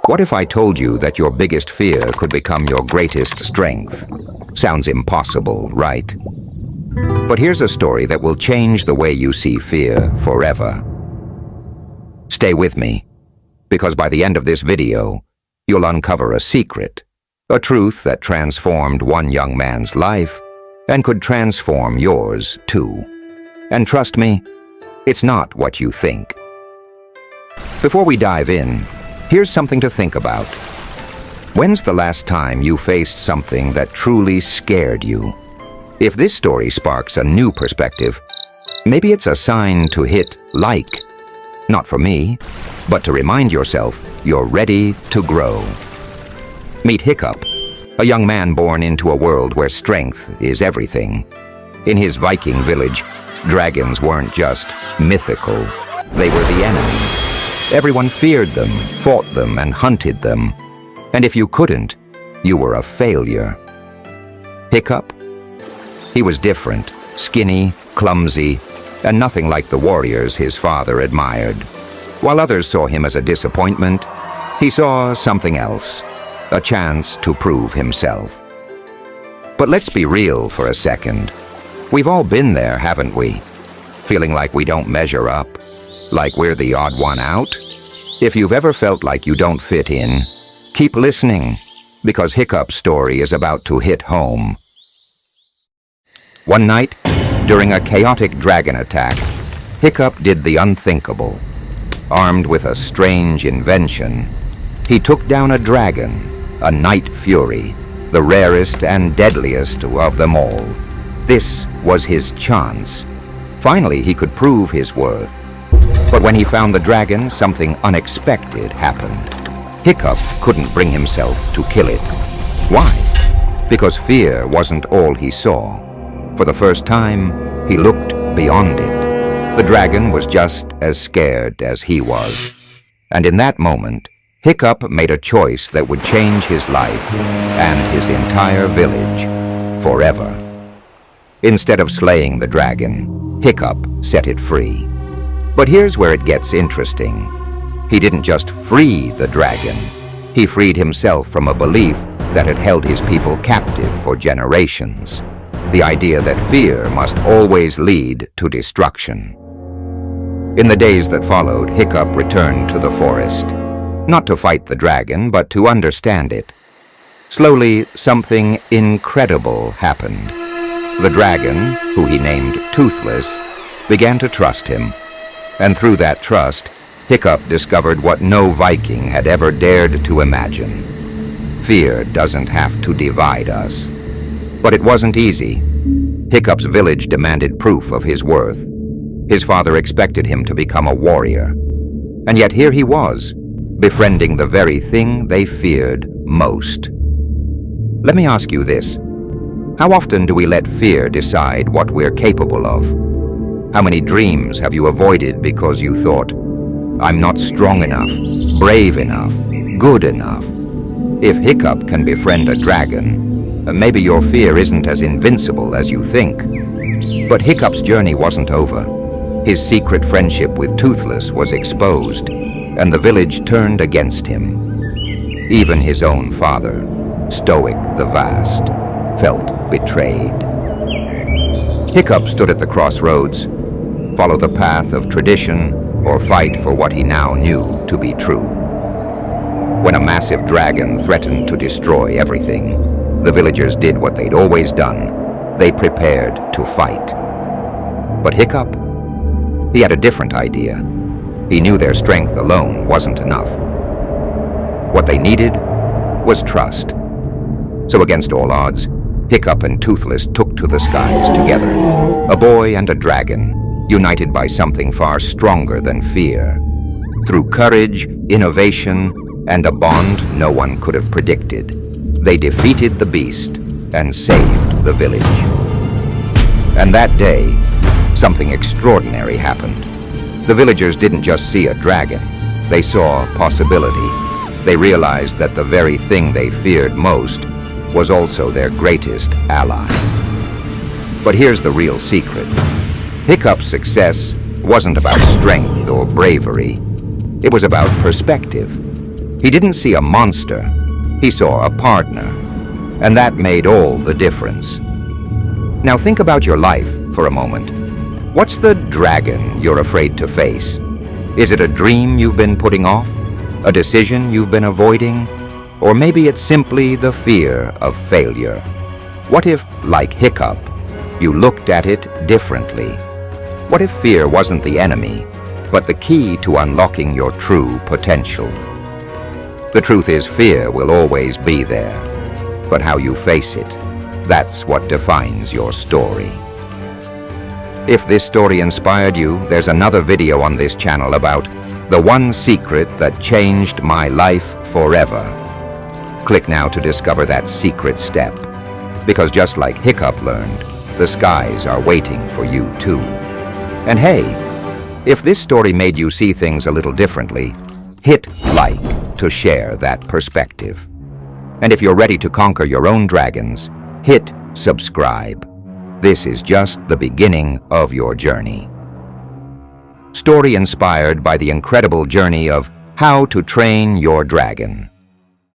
What if I told you that your biggest fear could become your greatest strength? Sounds impossible, right? But here's a story that will change the way you see fear forever. Stay with me, because by the end of this video, you'll uncover a secret, a truth that transformed one young man's life and could transform yours too. And trust me, it's not what you think. Before we dive in, here's something to think about. When's the last time you faced something that truly scared you? If this story sparks a new perspective, maybe it's a sign to hit like. Not for me, but to remind yourself you're ready to grow. Meet Hiccup, a young man born into a world where strength is everything. In his Viking village, dragons weren't just mythical, they were the enemy. Everyone feared them, fought them, and hunted them. And if you couldn't, you were a failure. Hiccup? He was different, skinny, clumsy, and nothing like the warriors his father admired. While others saw him as a disappointment, he saw something else, a chance to prove himself. But let's be real for a second. We've all been there, haven't we? Feeling like we don't measure up, like we're the odd one out? If you've ever felt like you don't fit in, keep listening, because Hiccup's story is about to hit home. One night, during a chaotic dragon attack, Hiccup did the unthinkable. Armed with a strange invention, he took down a dragon, a night fury, the rarest and deadliest of them all. This was his chance. Finally, he could prove his worth. But when he found the dragon, something unexpected happened. Hiccup couldn't bring himself to kill it. Why? Because fear wasn't all he saw. For the first time, he looked beyond it. The dragon was just as scared as he was. And in that moment, Hiccup made a choice that would change his life and his entire village forever. Instead of slaying the dragon, Hiccup set it free. But here's where it gets interesting. He didn't just free the dragon. He freed himself from a belief that had held his people captive for generations. The idea that fear must always lead to destruction. In the days that followed, Hiccup returned to the forest. Not to fight the dragon, but to understand it. Slowly, something incredible happened. The dragon, who he named Toothless, began to trust him. And through that trust, Hiccup discovered what no Viking had ever dared to imagine. Fear doesn't have to divide us. But it wasn't easy. Hiccup's village demanded proof of his worth. His father expected him to become a warrior. And yet here he was, befriending the very thing they feared most. Let me ask you this. How often do we let fear decide what we're capable of? How many dreams have you avoided because you thought, I'm not strong enough, brave enough, good enough? If Hiccup can befriend a dragon, maybe your fear isn't as invincible as you think. But Hiccup's journey wasn't over. His secret friendship with Toothless was exposed, and the village turned against him. Even his own father, Stoic the Vast, felt betrayed. Hiccup stood at the crossroads. Follow the path of tradition or fight for what he now knew to be true. When a massive dragon threatened to destroy everything, the villagers did what they'd always done. They prepared to fight. But Hiccup? He had a different idea. He knew their strength alone wasn't enough. What they needed was trust. So against all odds, Hiccup and Toothless took to the skies together. A boy and a dragon, united by something far stronger than fear. Through courage, innovation, and a bond no one could have predicted, they defeated the beast and saved the village. And that day, something extraordinary happened. The villagers didn't just see a dragon, they saw possibility. They realized that the very thing they feared most was also their greatest ally. But here's the real secret. Hiccup's success wasn't about strength or bravery. It was about perspective. He didn't see a monster, he saw a partner. And that made all the difference. Now think about your life for a moment. What's the dragon you're afraid to face? Is it a dream you've been putting off? A decision you've been avoiding? Or maybe it's simply the fear of failure. What if, like Hiccup, you looked at it differently? What if fear wasn't the enemy, but the key to unlocking your true potential? The truth is, fear will always be there, but how you face it, that's what defines your story. If this story inspired you, there's another video on this channel about the one secret that changed my life forever. Click now to discover that secret step, because just like Hiccup learned, the skies are waiting for you too. And hey, if this story made you see things a little differently, hit like to share that perspective. And if you're ready to conquer your own dragons, hit subscribe. This is just the beginning of your journey. Story inspired by the incredible journey of How to Train Your Dragon.